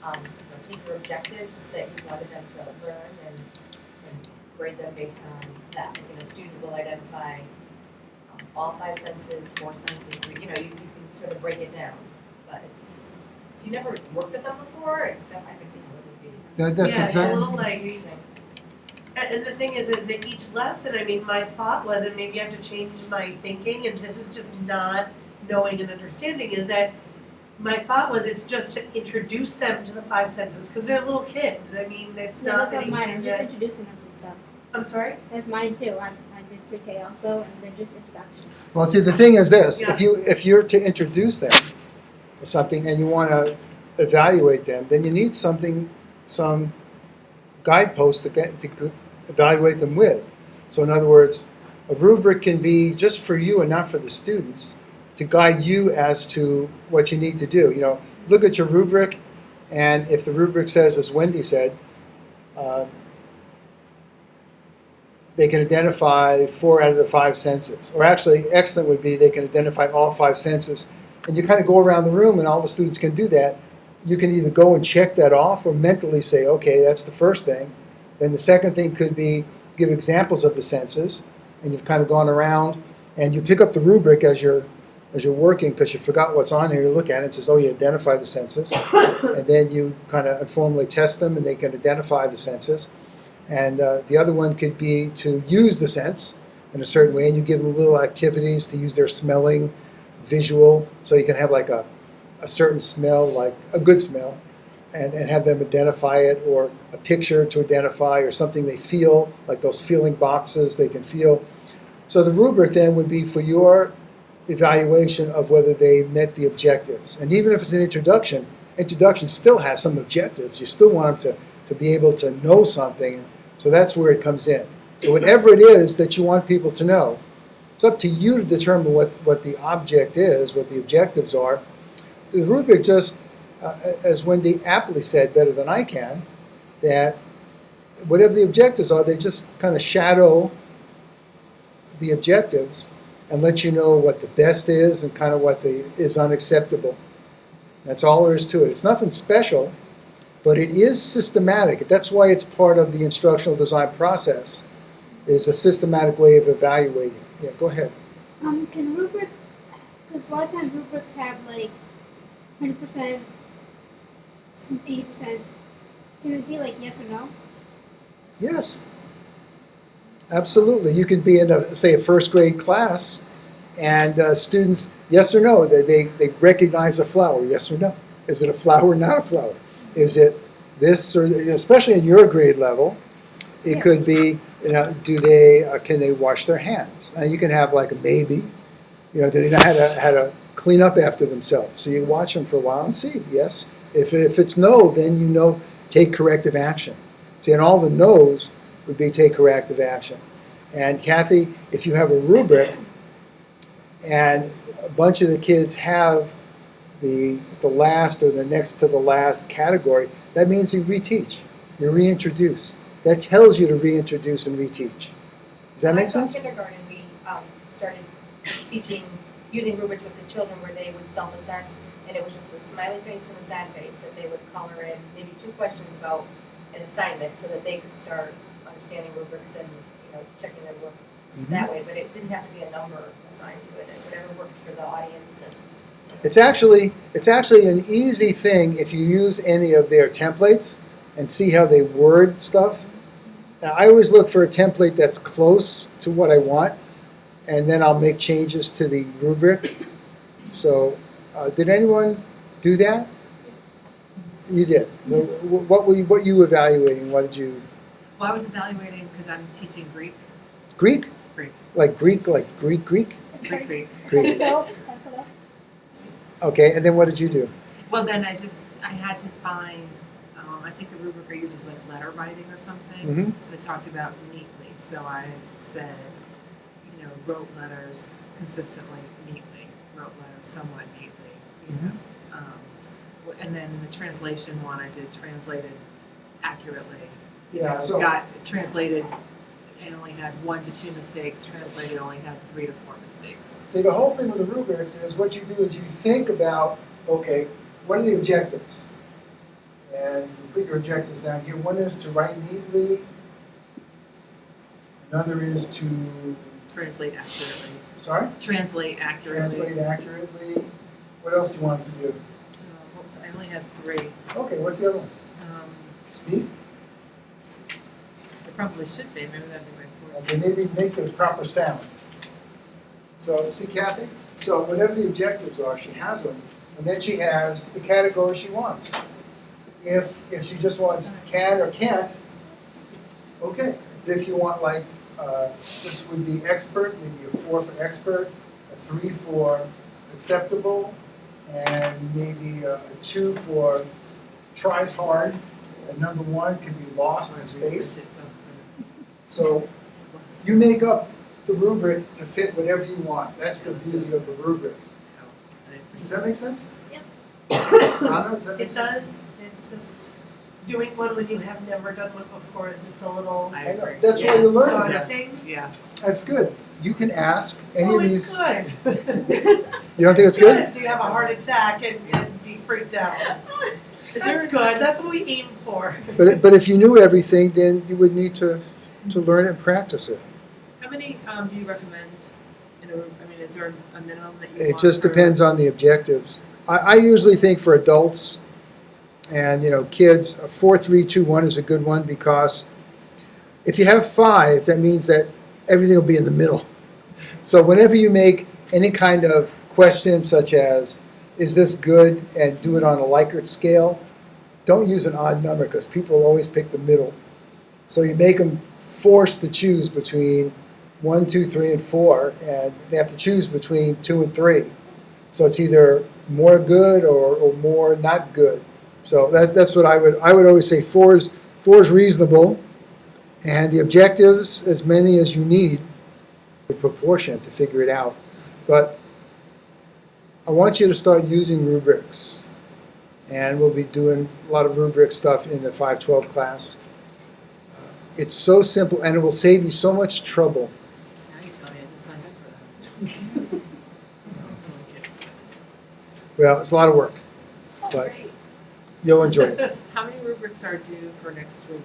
rubric, take your objectives that you wanted them to learn and grade them based on that. A student will identify all 5 senses, 4 senses, you can sort of break it down. But if you never worked with them before, it's stuff I could see how it would be. That's yeah, exactly. It's a little like using. And the thing is that each lesson, my thought was, and maybe I have to change my thinking, and this is just not knowing and understanding, is that my thought was it's just to introduce them to the 5 senses, because they're little kids. It's not that's mine. I'm anything just that, introducing them to stuff. I'm sorry? That's mine too. I did pre-K also, and then just introductions. Well, see, the thing is this: Yeah. if you're to introduce them to something and you want to evaluate them, then you need some guideposts to evaluate them with. So, in other words, a rubric can be just for you and not for the students to guide you as to what you need to do. Look at your rubric, and if the rubric says, as Wendy said, they can identify 4 out of the 5 senses. Or actually, excellent would be they can identify all 5 senses. And you kind of go around the room, and all the students can do that. You can either go and check that off or mentally say, okay, that's the first thing. Then the second thing could be give examples of the senses. And you've kind of gone around, and you pick up the rubric as you're working because you forgot what's on here. You look at it and it says, oh, you identify the senses. And then you kind of informally test them, and they can identify the senses. And the other one could be to use the sense in a certain way, and you give them little activities to use their smelling, visual, so you can have like a certain smell, like a good smell, and have them identify it, or a picture to identify, or something they feel, like those feeling boxes they can feel. So the rubric then would be for your evaluation of whether they met the objectives. And even if it's an introduction still has some objectives. You still want them to be able to know something. So that's where it comes in. So whatever it is that you want people to know, it's up to you to determine what the object is, what the objectives are. The rubric just, as Wendy aptly said better than I can, that whatever the objectives are, they just kind of shadow the objectives and let you know what the best is and kind of what is unacceptable. That's all there is to it. It's nothing special, but it is systematic. That's why it's part of the instructional design process, is a systematic way of evaluating. Yeah, go ahead. Can rubric, because a lot of times rubrics have like 100%, 80%. Can it be like yes or no? Yes. Absolutely. You could be in say a first grade class, and students, yes or no, they recognize a flower, yes or no. Is it a flower or not a flower? Is it this, or especially in your grade level, it could be, can they wash their hands? And you can have like a maybe, do they know how to clean up after themselves? So you watch them for a while and see, yes. If it's no, then take corrective action. See, and all the no's would be take corrective action. And Kathy, if you have a rubric and a bunch of the kids have the last or the next to the last category, that means you reteach, you reintroduce. That tells you to reintroduce and reteach. Does that make sense? In kindergarten, we started using rubrics with the children where they would self-assess, and it was just a smiley face and a sad face that they would color in, maybe 2 questions about an assignment so that they could start understanding rubrics and checking their work that way. But it didn't have to be a number assigned to it, and whatever worked for the audience. And it's actually an easy thing if you use any of their templates and see how they word stuff. Now, I always look for a template that's close to what I want, and then I'll make changes to the rubric. So, did anyone do that? You did. So what were you evaluating? What did you? Well, I was evaluating because I'm teaching Greek. Greek? Greek. Like Greek? Greek. Greek. Spell. Okay, and then what did you do? Well, then I had to find, I think the rubric I used was like letter writing or something. Mm-hmm. And it talked about neatly. So I said, wrote letters consistently, neatly. Wrote letters somewhat neatly, and then the translation one I did translated accurately. Yeah, so got translated and only had 1 to 2 mistakes. Translated only had 3 to 4 mistakes. see, the whole thing with the rubrics is what you do is you think about, okay, what are the objectives? And you put your objectives down here. One is to write neatly. Another is to, Translate accurately. sorry? Translate accurately. Translate accurately. What else do you want to do? I only had 3. Okay, what's the other one? Speak? It probably should be, maybe that'd be my 4th. Okay, maybe make the proper sound. So, see Kathy? So whatever the objectives are, she has them, and then she has the category she wants. If she just wants can or can't, okay. But if you want like, this would be expert, maybe a 4 for expert, a 3 for acceptable, and maybe a 2 for tries hard, and number 1 could be lost in space. So you make up the rubric to fit whatever you want. That's the beauty of the rubric. Does that make sense? Yep. Anna, does that make It sense? does, it's just, doing one when you have never done one before is just a little I I know. agree. That's why you learn it. daunting. Yeah. That's good. You can ask any Oh, of it's these. good. You don't think it's good? Do you have a heart attack and be freaked out? Is That's there good, that's what we aim for. But if you knew everything, then you would need to learn it and practice it. How many do you recommend in a room? I mean, is there a minimum that you It want just for- depends on the objectives. I usually think for adults and kids, a 4, 3, 2, 1 is a good one because if you have 5, that means that everything will be in the middle. So whenever you make any kind of question such as, is this good, and do it on a Likert scale, don't use an odd number because people will always pick the middle. So you make them forced to choose between 1, 2, 3, and 4, and they have to choose between 2 and 3. So it's either more good or more not good. So that's what I would always say. 4 is reasonable, and the objectives, as many as you need, in proportion to figure it out. But I want you to start using rubrics, and we'll be doing a lot of rubric stuff in the 512 class. It's so simple, and it will save you so much trouble. Now you tell me, I just signed up for that. Well, it's a lot of work, Oh, but great. you'll enjoy it. How many rubrics are due for next week?